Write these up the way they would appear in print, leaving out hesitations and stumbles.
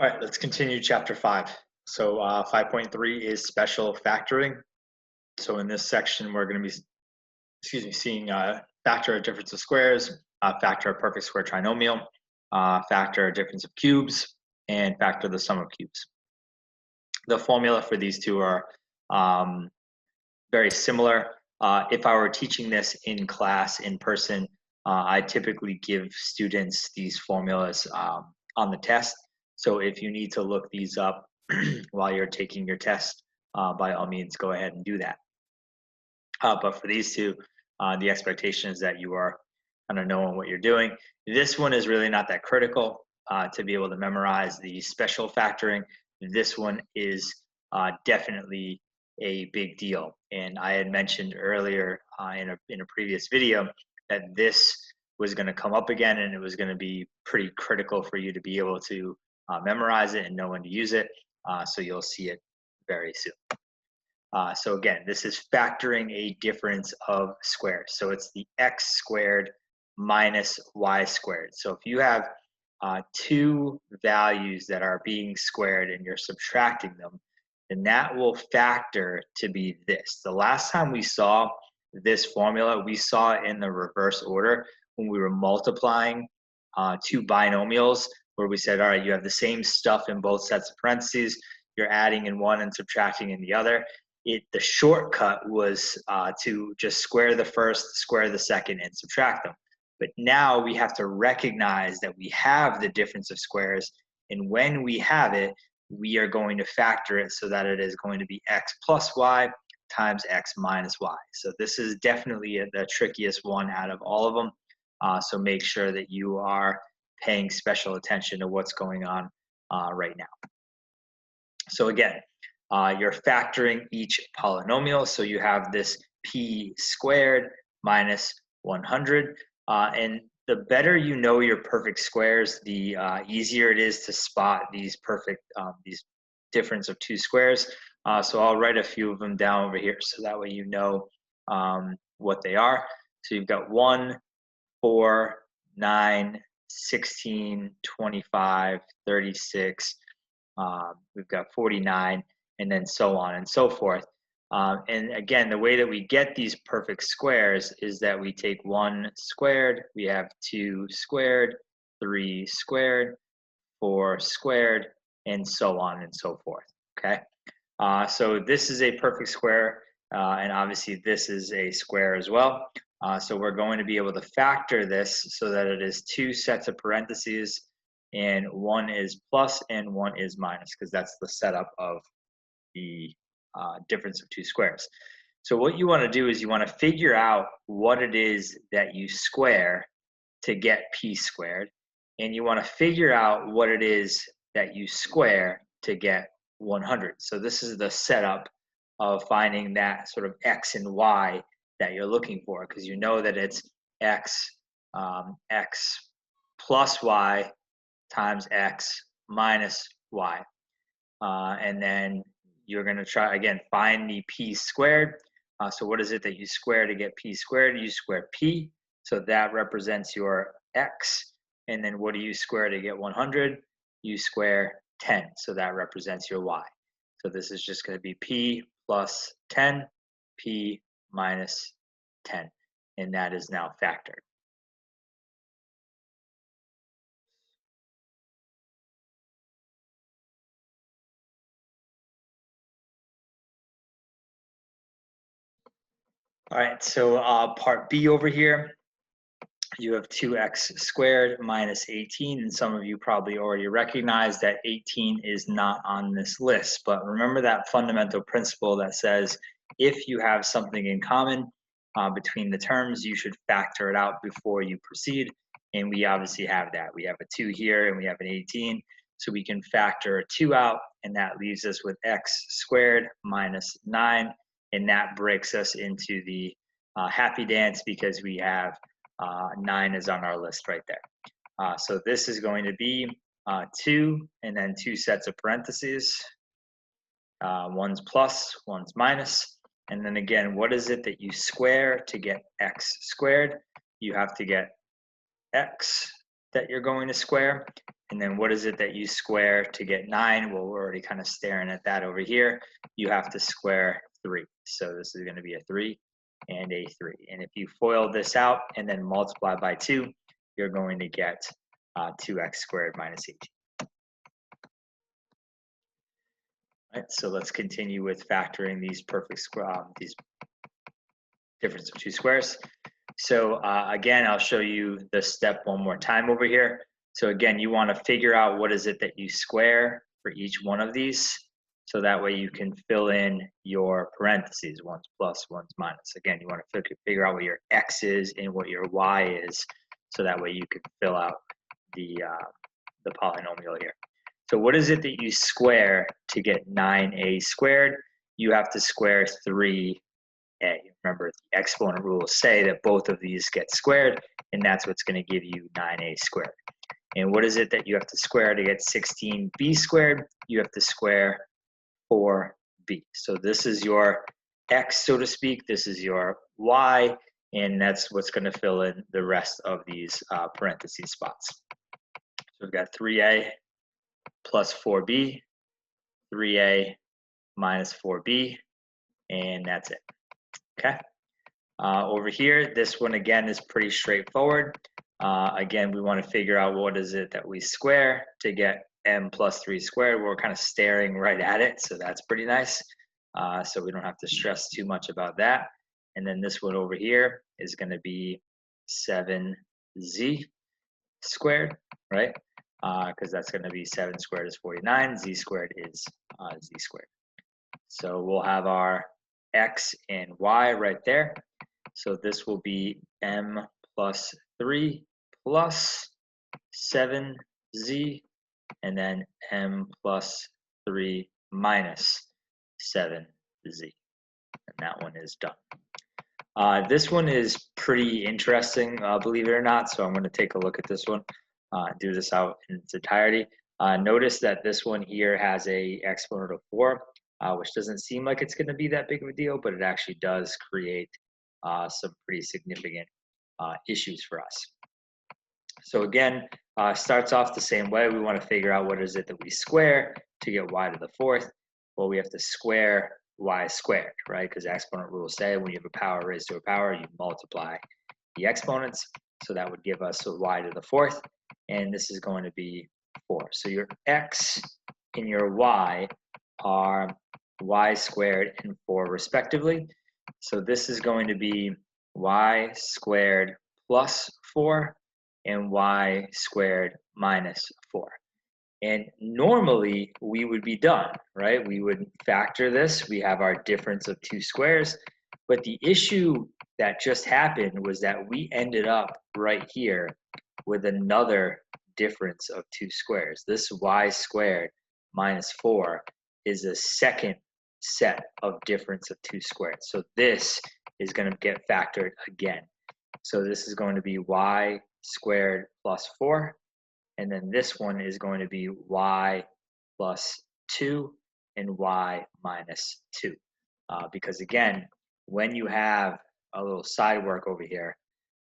All right, let's continue chapter 5. So 5.3 is special factoring. So in this section, we're going to be, seeing factor a difference of squares, factor a perfect square trinomial, factor a difference of cubes, and factor the sum of cubes. The formula for these two are very similar. If I were teaching this in class, in person, I typically give students these formulas on the test. So if you need to look these up while you're taking your test, by all means, go ahead and do that. But for these two, the expectation is that you are kind of knowing what you're doing. This one is really not that critical to be able to memorize the special factoring. This one is definitely a big deal. And I had mentioned earlier in a previous video that this was going to come up again, and it was going to be pretty critical for you to be able to memorize it and know when to use it. So you'll see it very soon. So again, this is factoring a difference of squares. So it's the x squared minus y squared. So if you have two values that are being squared and you're subtracting them, then that will factor to be this. The last time we saw this formula, we saw it in the reverse order when we were multiplying two binomials, where we said, all right, you have the same stuff in both sets of parentheses, you're adding in one and subtracting in the other. The shortcut was to just square the first, square the second, and subtract them. But now we have to recognize that we have the difference of squares, and when we have it, we are going to factor it so that it is going to be x plus y times x minus y. So this is definitely the trickiest one out of all of them. So make sure that you are paying special attention to what's going on right now. So again, you're factoring each polynomial. So you have this p squared minus 100. And the better you know your perfect squares, the easier it is to spot these these difference of two squares. So I'll write a few of them down over here so that way you know what they are. So you've got 1, 4, 9, 16, 25, 36. We've got 49, and then so on and so forth. And again, the way that we get these perfect squares is that we take 1 squared, we have 2 squared, 3 squared, 4 squared, and so on and so forth, okay? So this is a perfect square, and obviously this is a square as well. So we're going to be able to factor this so that it is 2 sets of parentheses, and one is plus and one is minus, because that's the setup of the difference of two squares. So what you want to do is you want to figure out what it is that you square to get p squared, and you want to figure out what it is that you square to get 100. So this is the setup of finding that sort of x and y that you're looking for, because you know that it's x plus y times x minus y. And then you're going to try, again, find the p squared. So what is it that you square to get p squared? You square p, so that represents your x. And then what do you square to get 100? You square 10, so that represents your y. So this is just going to be p plus 10, p minus 10, and that is now factored. All right, so part B over here, you have 2x squared minus 18, and some of you probably already recognize that 18 is not on this list. But remember that fundamental principle that says if you have something in common between the terms, you should factor it out before you proceed. And we obviously have that. We have a 2 here and we have an 18. So we can factor a 2 out, and that leaves us with x squared minus 9. And that breaks us into the happy dance, because we have 9 is on our list right there. So this is going to be 2 and then 2 sets of parentheses. One's plus, one's minus. And then again, what is it that you square to get x squared? You have to get x that you're going to square. And then what is it that you square to get 9? Well, we're already kind of staring at that over here. You have to square 3. So this is going to be a 3 and a 3. And if you FOIL this out and then multiply by 2, you're going to get 2x squared minus 18. Right, so let's continue with factoring these perfect square, these difference of two squares. So again, I'll show you the step one more time over here. So again, you want to figure out what is it that you square for each one of these. So that way you can fill in your parentheses, one's plus, one's minus. Again, you want to figure out what your x is and what your y is. So that way you can fill out the polynomial here. So what is it that you square to get 9a squared? You have to square 3a. Remember, the exponent rules say that both of these get squared, and that's what's going to give you 9a squared. And what is it that you have to square to get 16b squared? You have to square 4b. So this is your x, so to speak. This is your y, and that's what's going to fill in the rest of these parentheses spots. So we've got 3a plus 4b, 3a minus 4b, and that's it. Okay. Over here, this one again is pretty straightforward. Again, we want to figure out what is it that we square to get m plus 3 squared. We're kind of staring right at it, so that's pretty nice. So we don't have to stress too much about that. And then this one over here is going to be 7z squared, right? Because that's going to be 7 squared is 49, z squared is z squared. So we'll have our x and y right there. So this will be m plus 3 plus 7z, and then m plus 3 minus 7z. And that one is done. This one is pretty interesting, believe it or not, so I'm going to take a look at this one, do this out in its entirety. Notice that this one here has a exponent of 4, which doesn't seem like it's going to be that big of a deal, but it actually does create some pretty significant issues for us. So again, starts off the same way. We want to figure out what is it that we square to get y to the 4th. Well, we have to square y squared, right? Because exponent rules say when you have a power raised to a power, you multiply the exponents. So that would give us a y to the 4th, and this is going to be 4. So your x and your y are y squared and 4 respectively. So this is going to be y squared plus 4 and y squared minus 4. And normally we would be done, right? We would factor this. We have our difference of two squares. But the issue that just happened was that we ended up right here with another difference of two squares. This y squared minus 4 is a second set of difference of two squares. So this is going to get factored again. So this is going to be y squared plus 4. And then this one is going to be y plus 2 and y minus 2. Because again, when you have a little side work over here,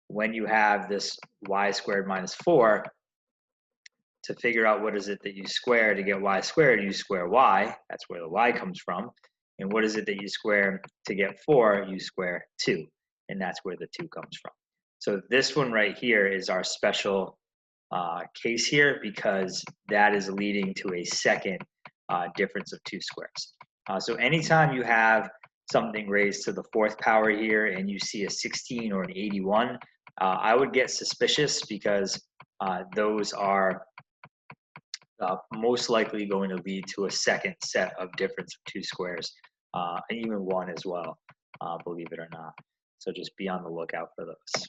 when you have this y squared minus 4, to figure out what is it that you square to get y squared, you square y. That's where the y comes from. And what is it that you square to get 4? You square 2. And that's where the 2 comes from. So this one right here is our special case here, because that is leading to a second difference of two squares. So anytime you have something raised to the 4th power here and you see a 16 or an 81, I would get suspicious, because those are most likely going to lead to a second set of difference of two squares, and even one as well, believe it or not. So just be on the lookout for those.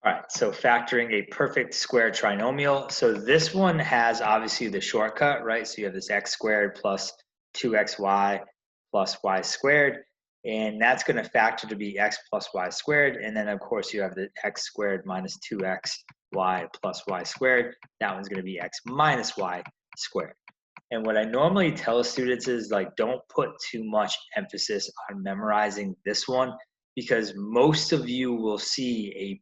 All right, so factoring a perfect square trinomial. So this one has obviously the shortcut, right? So you have this x squared plus 2xy plus y squared, and that's going to factor to be x plus y squared. And then of course you have the x squared minus 2xy plus y squared. That one's going to be x minus y squared. And what I normally tell students is, like, don't put too much emphasis on memorizing this one, because most of you will see a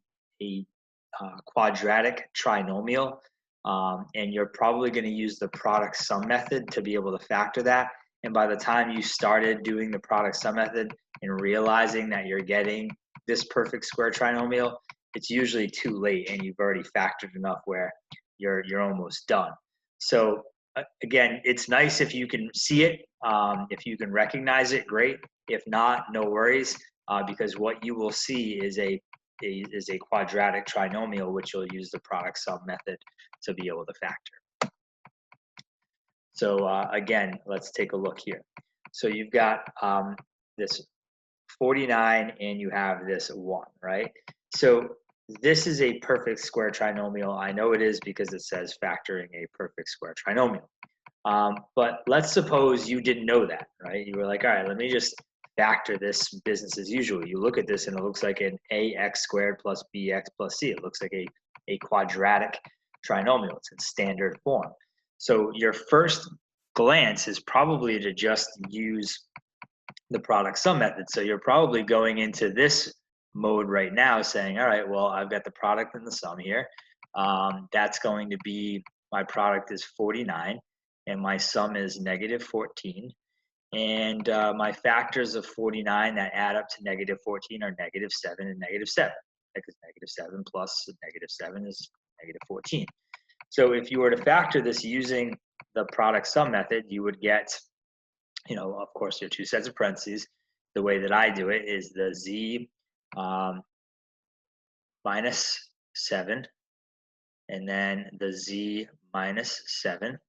quadratic trinomial, and you're probably going to use the product sum method to be able to factor that. And by the time you started doing the product sum method and realizing that you're getting this perfect square trinomial, it's usually too late and you've already factored enough where you're almost done. So again, it's nice if you can see it, if you can recognize it, great. If not, no worries, because what you will see is a quadratic trinomial, which you'll use the product sum method to be able to factor. So again, let's take a look here. So you've got this 49 and you have this 1, right? So this is a perfect square trinomial. I know it is because it says factoring a perfect square trinomial. But let's suppose you didn't know that, right? You were like, all right, let me just factor this business as usual. You look at this and it looks like an ax squared plus bx plus c. It looks like a quadratic trinomial. It's in standard form. So your first glance is probably to just use the product sum method. So you're probably going into this mode right now saying, all right, well, I've got the product and the sum here. That's going to be, my product is 49 and my sum is negative 14. And my factors of 49 that add up to negative 14 are negative 7 and negative 7. Because negative 7 plus negative 7 is negative 14. So if you were to factor this using the product sum method, you would get, of course, your two sets of parentheses. The way that I do it is the z minus 7, and then the z minus 7.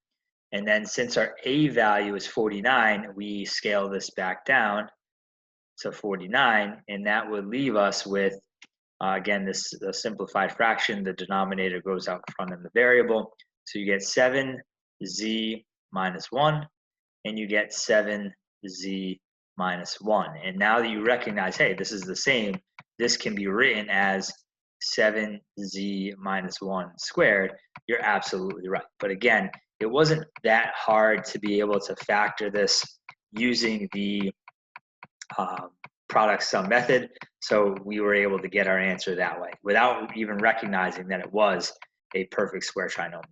And then since our a value is 49, we scale this back down to 49, and that would leave us with, again, this simplified fraction. The denominator goes out front in the variable. So you get 7z minus 1, and you get 7z minus 1. And now that you recognize, hey, this is the same, this can be written as 7z minus 1 squared, you're absolutely right. But again, it wasn't that hard to be able to factor this using the product sum method. So we were able to get our answer that way without even recognizing that it was a perfect square trinomial.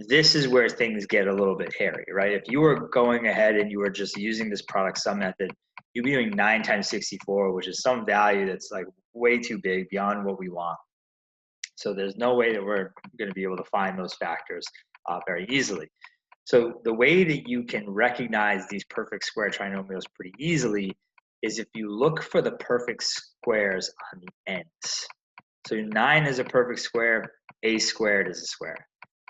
This is where things get a little bit hairy, right? If you were going ahead and you were just using this product sum method, you'd be doing 9 times 64, which is some value that's like way too big, beyond what we want. So there's no way that we're going to be able to find those factors very easily. So the way that you can recognize these perfect square trinomials pretty easily is if you look for the perfect squares on the ends. So 9 is a perfect square, a squared is a square.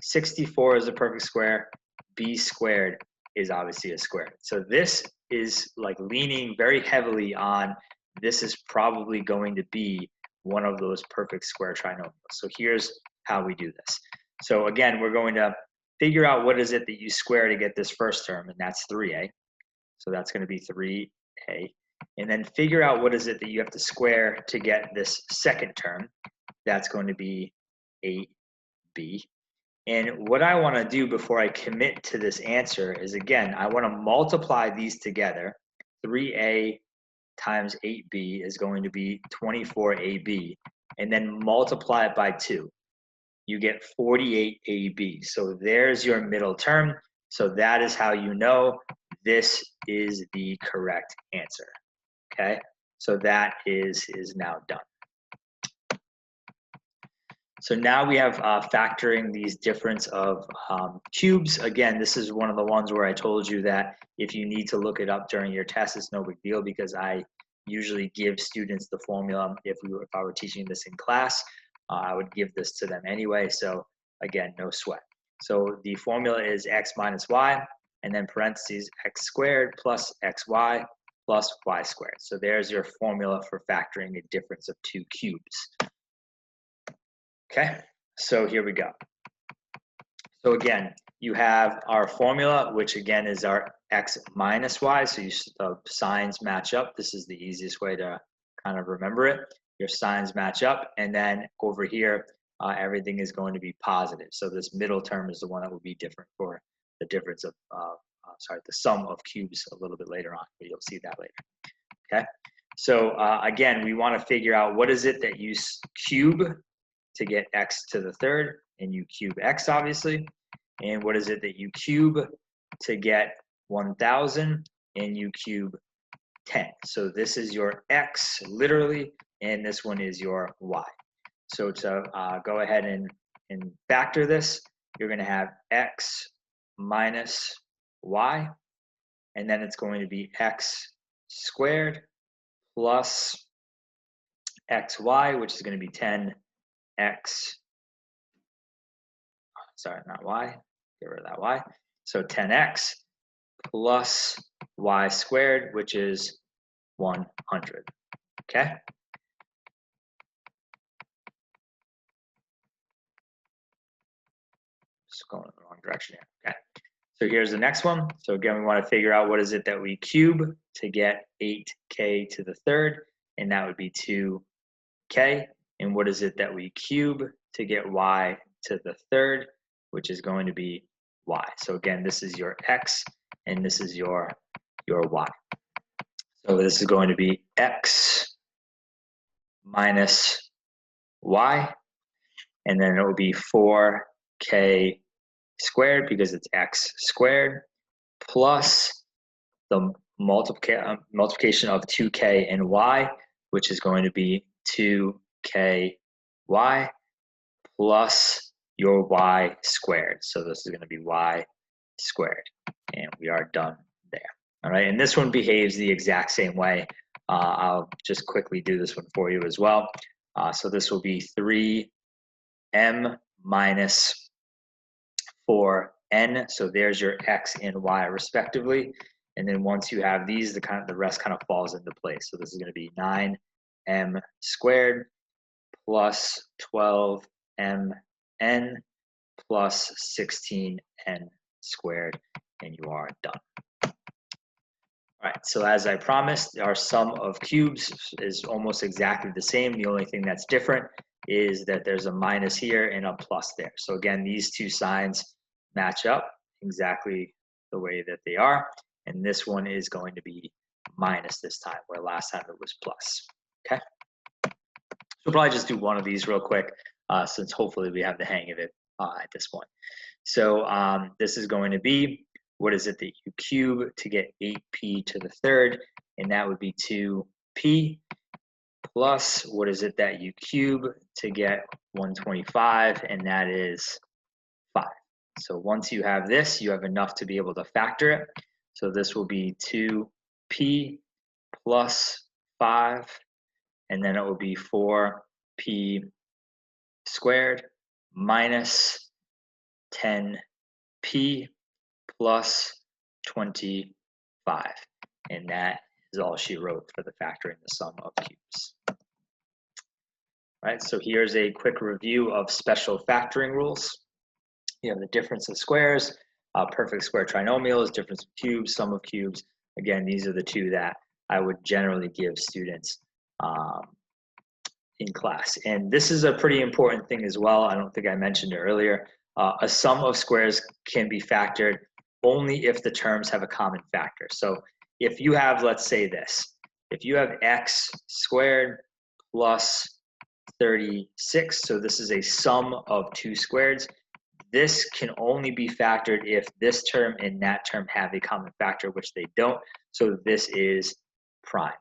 64 is a perfect square, b squared is obviously a square. So this is like leaning very heavily on, this is probably going to be one of those perfect square trinomials. So here's how we do this. So again, we're going to figure out what is it that you square to get this first term, and that's 3a. So that's going to be 3a. And then figure out what is it that you have to square to get this second term. That's going to be 8b. And what I want to do before I commit to this answer is, again, I want to multiply these together. 3a times 8b is going to be 24ab, and then multiply it by 2. You get 48ab. So there's your middle term. So that is how you know this is the correct answer. Okay, so that is now done. So now we have factoring these difference of cubes. Again, this is one of the ones where I told you that if you need to look it up during your test, it's no big deal, because I usually give students the formula. If I were teaching this in class, I would give this to them anyway. So again, no sweat. So the formula is x minus y, and then parentheses x squared plus xy plus y squared. So there's your formula for factoring a difference of 2 cubes. Okay, so here we go. So again, you have our formula, which again is our x minus y. So the signs match up. This is the easiest way to kind of remember it. Your signs match up, and then over here, everything is going to be positive. So this middle term is the one that will be different for the difference of, the sum of cubes a little bit later on, but you'll see that later. Okay, so again, we want to figure out what is it that you cube to get x to the third, and you cube x, obviously. And what is it that you cube to get 1,000, and you cube 10. So this is your x, literally, and this one is your y. So to go ahead and factor this, you're going to have x minus y, and then it's going to be x squared plus xy, which is going to be 10x, sorry, not y, get rid of that y. So 10x plus y squared, which is 100, okay? Just going in the wrong direction here, okay? So here's the next one. So again, we want to figure out what is it that we cube to get 8k to the third, and that would be 2k. And what is it that we cube to get y to the third, which is going to be y. So again, this is your x, and this is your y. So this is going to be x minus y, and then it will be 4k squared because it's x squared plus the multiplication of 2k and y, which is going to be 2ky plus your y squared. So this is going to be y squared, and we are done there. All right, and this one behaves the exact same way. I'll just quickly do this one for you as well. So this will be 3m minus 4n. So there's your x and y respectively. And then once you have these, the rest kind of falls into place. So this is going to be 9m squared plus 12mn plus 16n squared, and you are done. All right, so as I promised, our sum of cubes is almost exactly the same. The only thing that's different is that there's a minus here and a plus there. So again, these two signs match up exactly the way that they are. And this one is going to be minus this time, where last time it was plus, okay? So we'll probably just do one of these real quick, since hopefully we have the hang of it at this point. So this is going to be, what is it that you cube to get 8p to the third, and that would be 2p, plus what is it that you cube to get 125, and that is 5. So once you have this, you have enough to be able to factor it. So this will be 2p plus 5, and then it will be 4p squared minus 10p plus 25. And that is all she wrote for the factoring the sum of cubes. All right, so here's a quick review of special factoring rules. You have the difference of squares, perfect square trinomials, difference of cubes, sum of cubes. Again, these are the two that I would generally give students in class. And this is a pretty important thing as well. I don't think I mentioned it earlier. A sum of squares can be factored only if the terms have a common factor. So if you have, let's say this, if you have x squared plus 36, so this is a sum of two squareds, this can only be factored if this term and that term have a common factor, which they don't. So this is prime.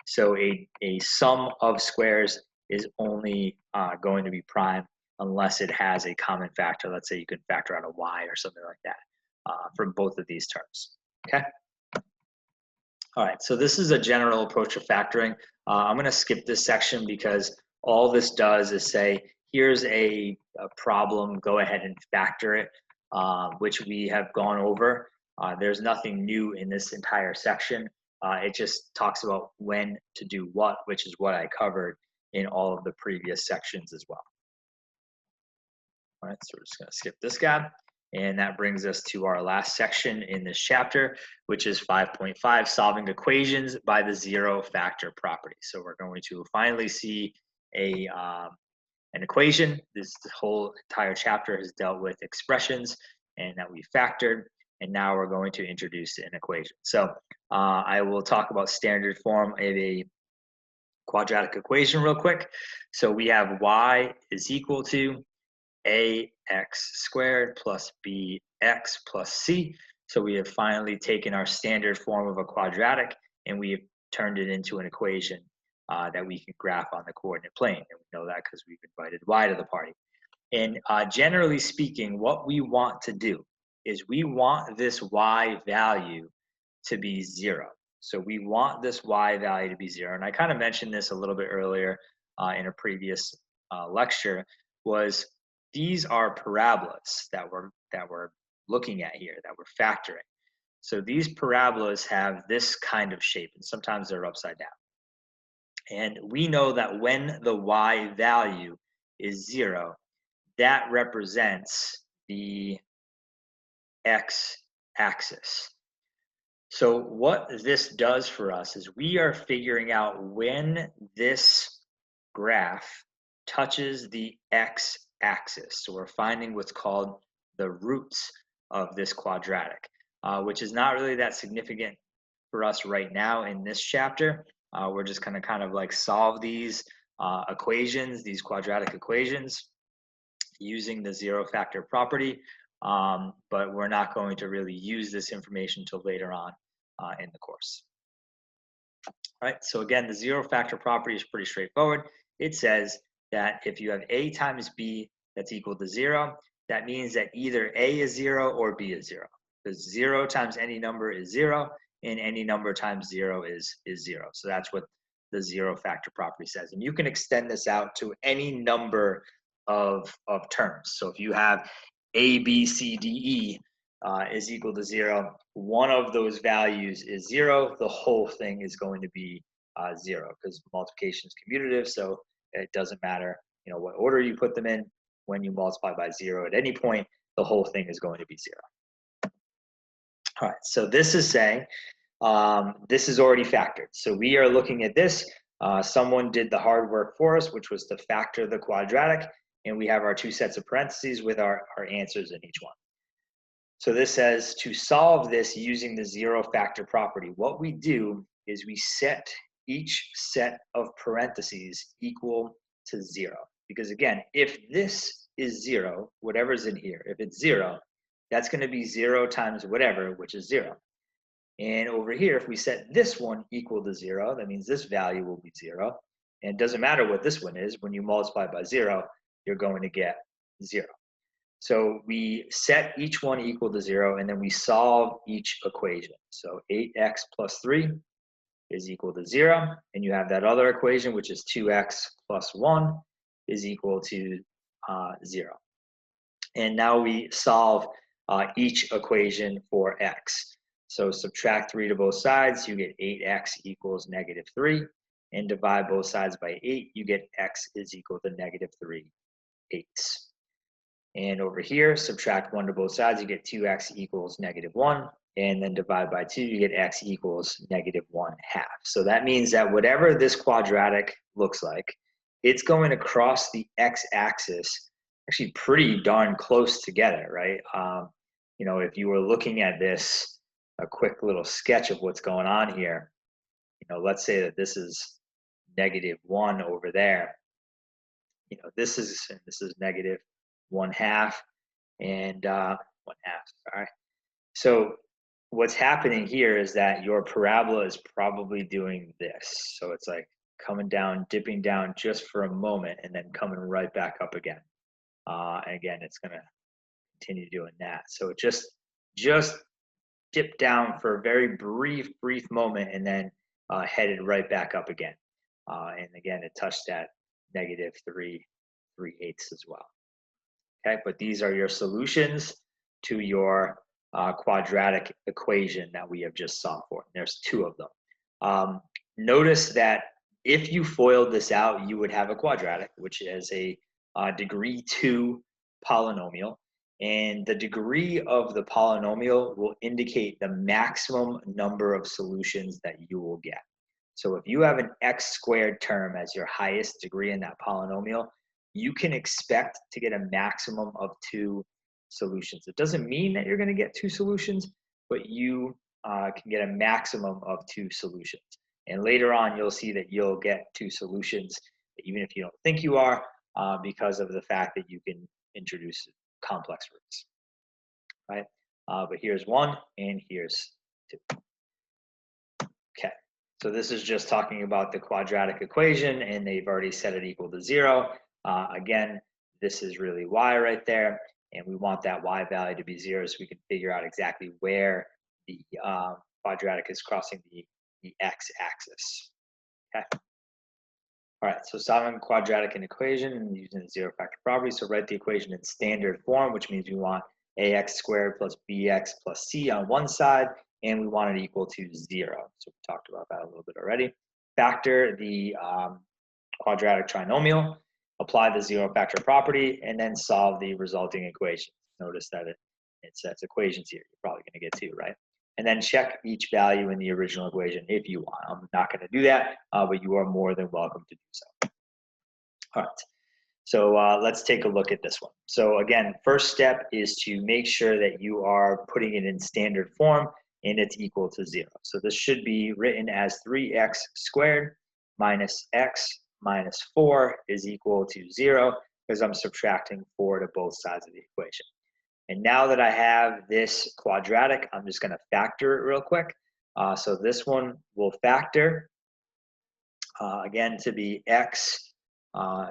So a sum of squares is only going to be prime unless it has a common factor. Let's say you can factor out a y or something like that for both of these terms, okay? All right, so this is a general approach of factoring. I'm gonna skip this section because all this does is say, here's a problem, go ahead and factor it, which we have gone over. There's nothing new in this entire section. It just talks about when to do what, which is what I covered in all of the previous sections as well. All right, so we're just gonna skip this guy. And that brings us to our last section in this chapter, which is 5.5, solving equations by the zero factor property. So we're going to finally see an equation. This whole entire chapter has dealt with expressions and that we factored, and now we're going to introduce an equation. So I will talk about standard form of a quadratic equation real quick. So we have y is equal to ax squared plus bx plus c. So we have finally taken our standard form of a quadratic and we have turned it into an equation that we can graph on the coordinate plane. And we know that because we've invited y to the party. And generally speaking, what we want to do is we want this y value to be 0. So we want this y value to be 0. And I kind of mentioned this a little bit earlier in a previous lecture, was these are parabolas that we're looking at here, that we're factoring. So these parabolas have this kind of shape, and sometimes they're upside down. And we know that when the y value is 0, that represents the x-axis. So what this does for us is we are figuring out when this graph touches the x-axis. So we're finding what's called the roots of this quadratic, which is not really that significant for us right now in this chapter. We're just going to kind of like solve these equations, these quadratic equations, using the zero factor property, but we're not going to really use this information until later on in the course. All right, so again, the zero factor property is pretty straightforward. It says that if you have a times b that's equal to 0, that means that either a is 0 or b is 0. Because 0 times any number is 0, and any number times 0 is 0. So that's what the zero factor property says. And you can extend this out to any number of terms. So if you have a, b, c, d, e is equal to 0, one of those values is 0, the whole thing is going to be 0, because multiplication is commutative, so it doesn't matter, you know, what order you put them in. When you multiply by 0 at any point, the whole thing is going to be 0. All right, so this is saying this is already factored. So we are looking at this. Someone did the hard work for us, which was to factor the quadratic, and we have our two sets of parentheses with our answers in each one. So this says to solve this using the zero factor property, what we do is we set each set of parentheses equal to 0. Because again, if this is 0, whatever's in here, if it's 0, that's going to be 0 times whatever, which is 0. And over here, if we set this one equal to 0, that means this value will be 0. And it doesn't matter what this one is. When you multiply by 0, you're going to get 0. So we set each one equal to 0, and then we solve each equation. So 8x plus 3 is equal to 0. And you have that other equation, which is 2x plus 1 is equal to 0. And now we solve each equation for x. So subtract 3 to both sides, you get 8x equals negative 3. And divide both sides by 8, you get x is equal to negative 3/8. And over here, subtract 1 to both sides, you get 2x equals negative 1. And then divide by 2, you get x equals negative 1/2. So that means that whatever this quadratic looks like, it's going to cross the x-axis actually pretty darn close together, right? You know, if you were looking at this, a quick little sketch of what's going on here, you know, let's say that this is negative 1 over there. You know, this is negative 1/2 and 1/2, sorry. So what's happening here is that your parabola is probably doing this. So it's like coming down, dipping down just for a moment, and then coming right back up again. And again, it's going to continue doing that. So it just dipped down for a very brief moment, and then headed right back up again. And again, it touched that negative 3/8 as well. Okay, but these are your solutions to your quadratic equation that we have just solved for. There's 2 of them. Notice that if you FOILed this out, you would have a quadratic, which is a degree 2 polynomial. And the degree of the polynomial will indicate the maximum number of solutions that you will get. So if you have an x squared term as your highest degree in that polynomial, you can expect to get a maximum of 2 solutions. It doesn't mean that you're going to get 2 solutions, but you can get a maximum of 2 solutions. And later on, you'll see that you'll get two solutions, even if you don't think you are, because of the fact that you can introduce complex roots, right? But here's one, and here's two. Okay, so this is just talking about the quadratic equation, and they've already set it equal to 0. Again, this is really y right there, and we want that y value to be 0 so we can figure out exactly where the quadratic is crossing the x-axis. Okay. All right, so solving a quadratic equation and using the zero factor property. So write the equation in standard form, which means we want ax squared plus bx plus c on one side, and we want it equal to 0. So we talked about that a little bit already. Factor the quadratic trinomial, apply the zero factor property, and then solve the resulting equation. Notice that it sets equations here. You're probably going to get two, right? And then check each value in the original equation if you want. I'm not going to do that, but you are more than welcome to do so. All right, so let's take a look at this one. So again, first step is to make sure that you are putting it in standard form and it's equal to 0. So this should be written as 3x squared minus x minus 4 is equal to 0 because I'm subtracting 4 to both sides of the equation. And now that I have this quadratic, I'm just going to factor it real quick. So this one will factor, again, to be x.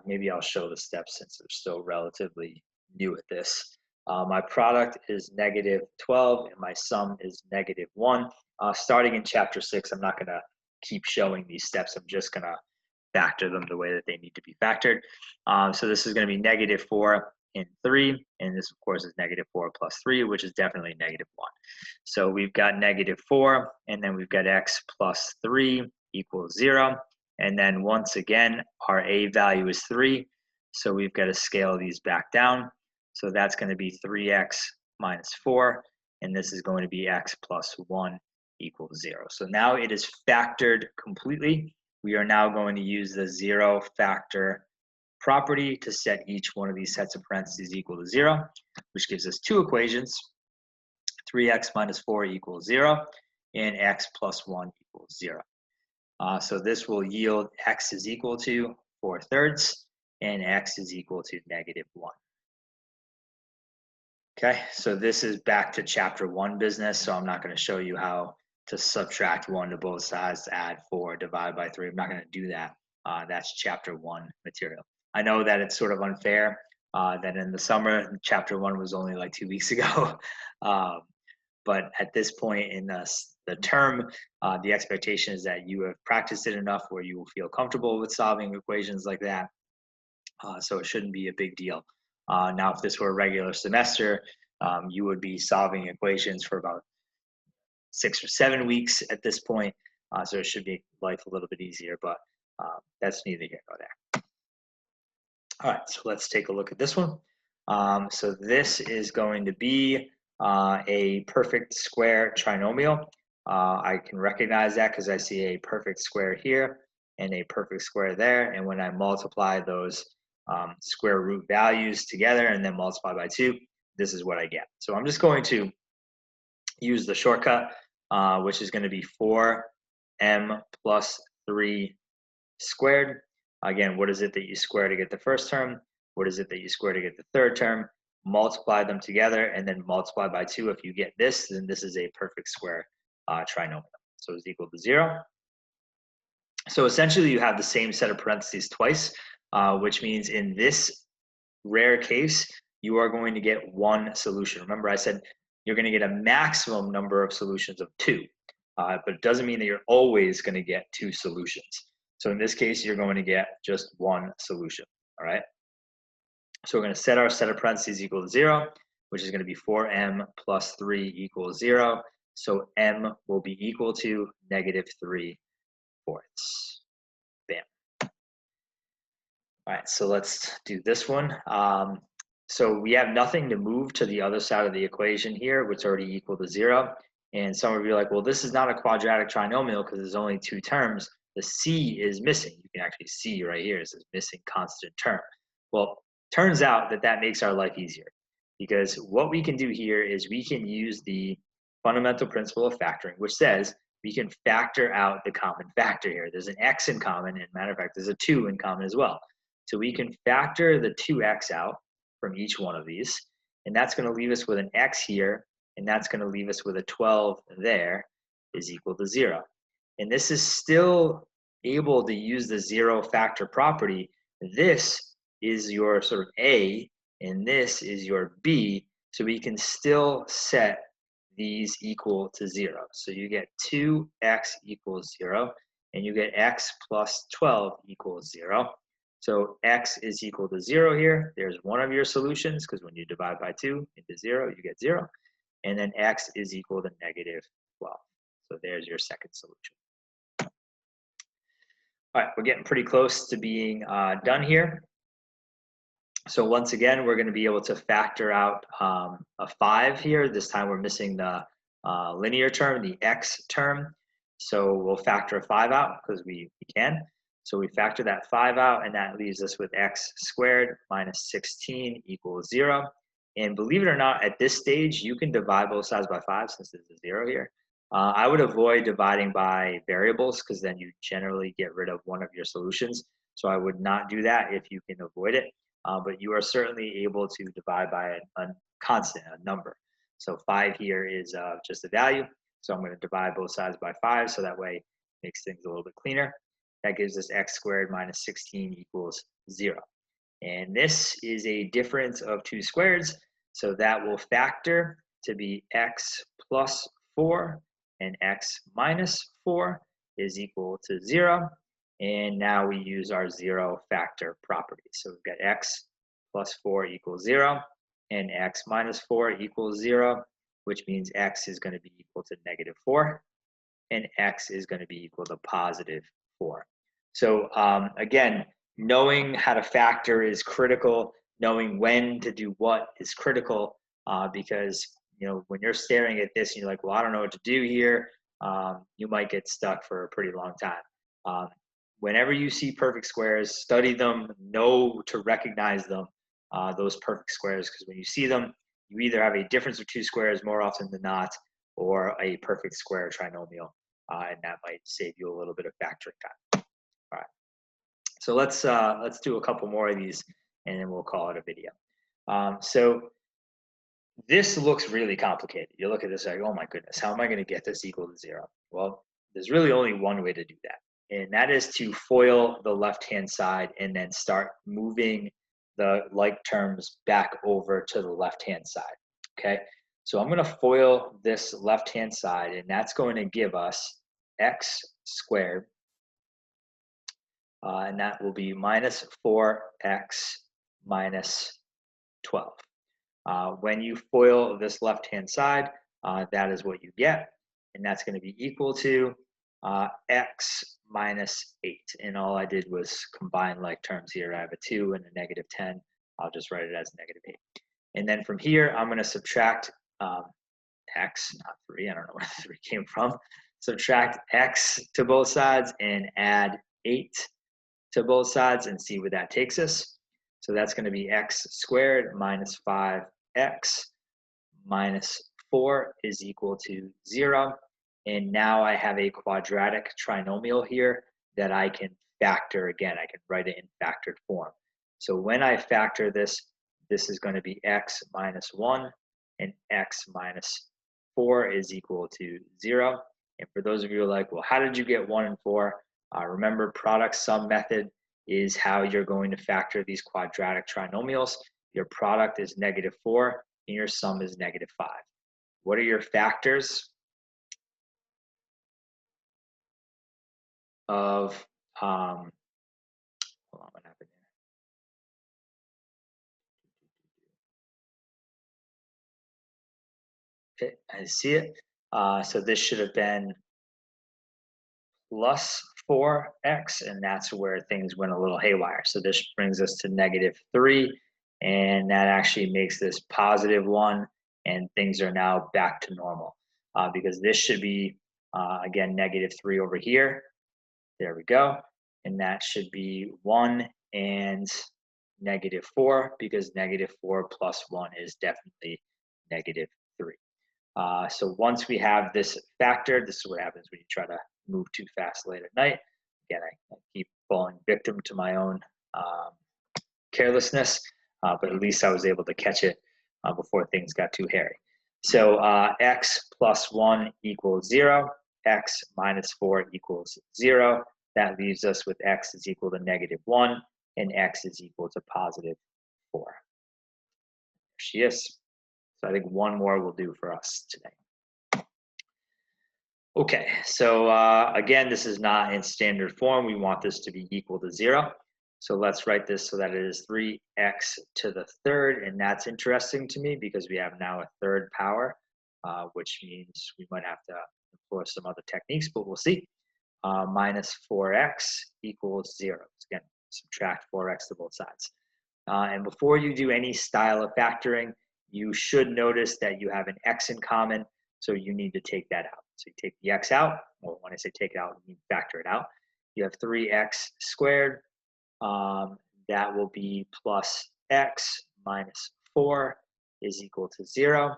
Maybe I'll show the steps since they're still relatively new at this. My product is negative 12, and my sum is negative 1. Starting in chapter 6, I'm not going to keep showing these steps. I'm just going to factor them the way that they need to be factored. So this is going to be negative 4 and 3, and this of course is negative 4 plus 3, which is definitely negative 1. So we've got negative 4, and then we've got x plus 3 equals 0. And then once again, our a value is 3, so we've got to scale these back down. So that's going to be 3x minus 4, and this is going to be x plus 1 equals 0. So now it is factored completely. We are now going to use the zero factor property to set each one of these sets of parentheses equal to 0, which gives us two equations. 3x minus 4 equals 0, and x plus 1 equals 0. So this will yield x is equal to 4/3, and x is equal to negative 1. Okay, so this is back to chapter 1 business, so I'm not going to show you how to subtract 1 to both sides, to add 4, divide by 3. I'm not going to do that. That's chapter 1 material. I know that it's sort of unfair that in the summer, chapter 1 was only like 2 weeks ago. But at this point in the term, the expectation is that you have practiced it enough where you will feel comfortable with solving equations like that. So it shouldn't be a big deal. Now, if this were a regular semester, you would be solving equations for about 6 or 7 weeks at this point. So it should make life a little bit easier, but that's neither here nor there. All right, so let's take a look at this one. So this is going to be a perfect square trinomial. I can recognize that because I see a perfect square here and a perfect square there. And when I multiply those square root values together and then multiply by 2, this is what I get. So I'm just going to use the shortcut, which is going to be 4m plus 3 squared. Again, what is it that you square to get the first term? What is it that you square to get the third term? Multiply them together and then multiply by 2. If you get this, then this is a perfect square trinomial. So it's equal to 0. So essentially you have the same set of parentheses twice, which means in this rare case, you are going to get one solution. Remember I said you're going to get a maximum number of solutions of 2, but it doesn't mean that you're always going to get 2 solutions. So in this case, you're going to get just one solution, all right? So we're going to set our set of parentheses equal to 0, which is going to be 4m plus 3 equals 0. So m will be equal to negative 3/4. Bam. All right, so let's do this one. So we have nothing to move to the other side of the equation here, which is already equal to 0. And some of you are like, well, this is not a quadratic trinomial because there's only 2 terms. The c is missing. You can actually see right here, it says missing constant term. Well, turns out that that makes our life easier because what we can do here is we can use the fundamental principle of factoring, which says we can factor out the common factor here. There's an x in common, and matter of fact, there's a 2 in common as well. So we can factor the 2x out from each one of these, and that's going to leave us with an x here, and that's going to leave us with a 12 there is equal to 0. And this is still able to use the 0 factor property. This is your sort of A, and this is your B, so we can still set these equal to 0. So you get 2x equals 0, and you get x plus 12 equals 0. So x is equal to 0 here. There's one of your solutions, because when you divide by 2 into 0, you get 0. And then x is equal to negative 12. So there's your second solution. All right, we're getting pretty close to being done here. So once again, we're going to be able to factor out a 5 here. This time we're missing the linear term, the x term. So we'll factor a 5 out because we can. So we factor that 5 out, and that leaves us with x squared minus 16 equals 0. And believe it or not, at this stage, you can divide both sides by 5 since there's a 0 here. I would avoid dividing by variables because then you generally get rid of one of your solutions. So I would not do that if you can avoid it. But you are certainly able to divide by a constant, a number. So 5 here is just a value. So I'm going to divide both sides by 5, so that way it makes things a little bit cleaner. That gives us x squared minus 16 equals 0. And this is a difference of two squareds, so that will factor to be x plus 4 and x minus 4 is equal to 0. And now we use our 0 factor property. So we've got x plus 4 equals 0 and x minus 4 equals 0, which means x is going to be equal to negative 4 and x is going to be equal to positive 4. So again, knowing how to factor is critical. Knowing when to do what is critical because when you're staring at this and you're like, well, I don't know what to do here, you might get stuck for a pretty long time. Whenever you see perfect squares, study them, know to recognize them, those perfect squares, because when you see them, you either have a difference of two squares more often than not, or a perfect square trinomial, and that might save you a little bit of factoring time. All right, so let's do a couple more of these, and then we'll call it a video. So this looks really complicated. You look at this like, oh my goodness, how am I going to get this equal to 0? Well, there's really only one way to do that, and that is to FOIL the left-hand side and then start moving the like terms back over to the left-hand side, okay? So I'm going to FOIL this left-hand side, and that's going to give us x squared, and that will be minus 4x minus 12. When you FOIL this left-hand side, that is what you get, and that's going to be equal to x minus 8. And all I did was combine like terms here. I have a 2 and a negative 10. I'll just write it as negative 8. And then from here, I'm going to subtract x, not 3. I don't know where 3 came from. Subtract x to both sides and add 8 to both sides and see where that takes us. So that's going to be x squared minus 5x minus 4 is equal to 0. And now I have a quadratic trinomial here that I can factor again. I can write it in factored form. So when I factor this, this is going to be x minus 1 and x minus 4 is equal to 0. And for those of you who are like, well, how did you get 1 and 4? Remember, product sum method is how you're going to factor these quadratic trinomials. Your product is negative 4 and your sum is negative 5. What are your factors of, hold on, what happened here? Okay, I see it. So this should have been plus 4x, and that's where things went a little haywire. So this brings us to negative 3, and that actually makes this positive 1, and things are now back to normal because this should be, again, negative 3 over here. There we go. And that should be 1 and negative 4 because negative 4 plus 1 is definitely negative 3. So once we have this factored, this is what happens when you try to move too fast late at night. Again, I keep falling victim to my own carelessness, but at least I was able to catch it before things got too hairy. So x plus 1 equals 0, x minus 4 equals 0. That leaves us with x is equal to -1, and x is equal to +4. There she is. So I think one more will do for us today. Okay, so again, this is not in standard form. We want this to be equal to 0. So let's write this so that it is 3x to the third, and that's interesting to me because we have now a third power, which means we might have to employ some other techniques, but we'll see. Minus 4x equals 0. So again, subtract 4x to both sides. And before you do any style of factoring, you should notice that you have an x in common, so you need to take that out. So you take the x out, well, when I say take it out, you factor it out. You have 3x squared. That will be plus x minus 4 is equal to 0.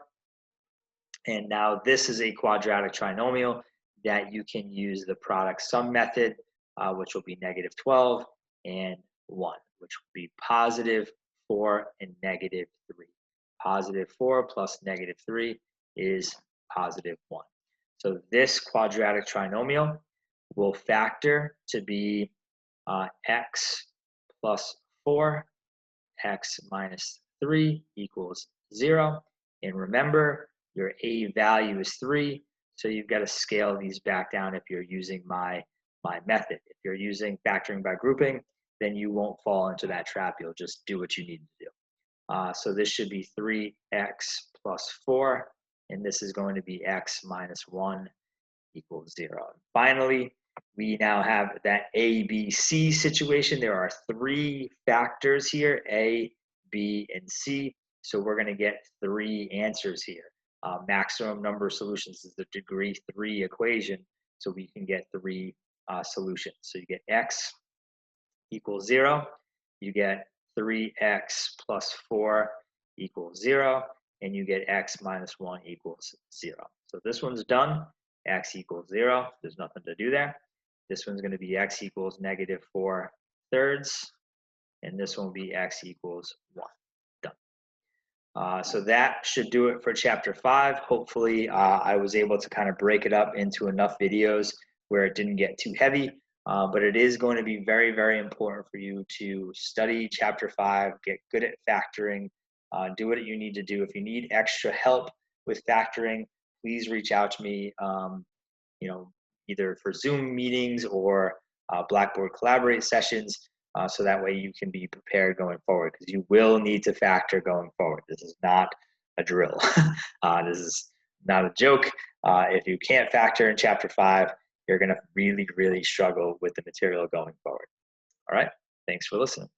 And now this is a quadratic trinomial that you can use the product sum method, which will be -12 and 1, which will be +4 and -3. +4 plus -3 is +1. So this quadratic trinomial will factor to be x plus 4, x minus 3 equals 0. And remember, your a value is 3, so you've got to scale these back down if you're using my method. If you're using factoring by grouping, then you won't fall into that trap. You'll just do what you need to do. So this should be 3x plus 4, and this is going to be x minus 1 equals 0. And finally, we now have that A, B, C situation. There are 3 factors here, A, B, and C. So we're going to get 3 answers here. Maximum number of solutions is the degree 3 equation. So we can get 3 solutions. So you get x equals 0. You get 3x plus 4 equals 0. And you get x minus 1 equals 0. So this one's done. X equals 0. There's nothing to do there. This one's going to be x equals -4 thirds, and this one will be x equals 1. Done. So that should do it for chapter 5. Hopefully, I was able to kind of break it up into enough videos where it didn't get too heavy, but it is going to be very, very important for you to study chapter 5, get good at factoring, do what you need to do. If you need extra help with factoring, please reach out to me. Either for Zoom meetings or Blackboard Collaborate sessions, so that way you can be prepared going forward, because you will need to factor going forward. This is not a drill. This is not a joke. If you can't factor in chapter 5, you're going to really, really struggle with the material going forward. All right, thanks for listening.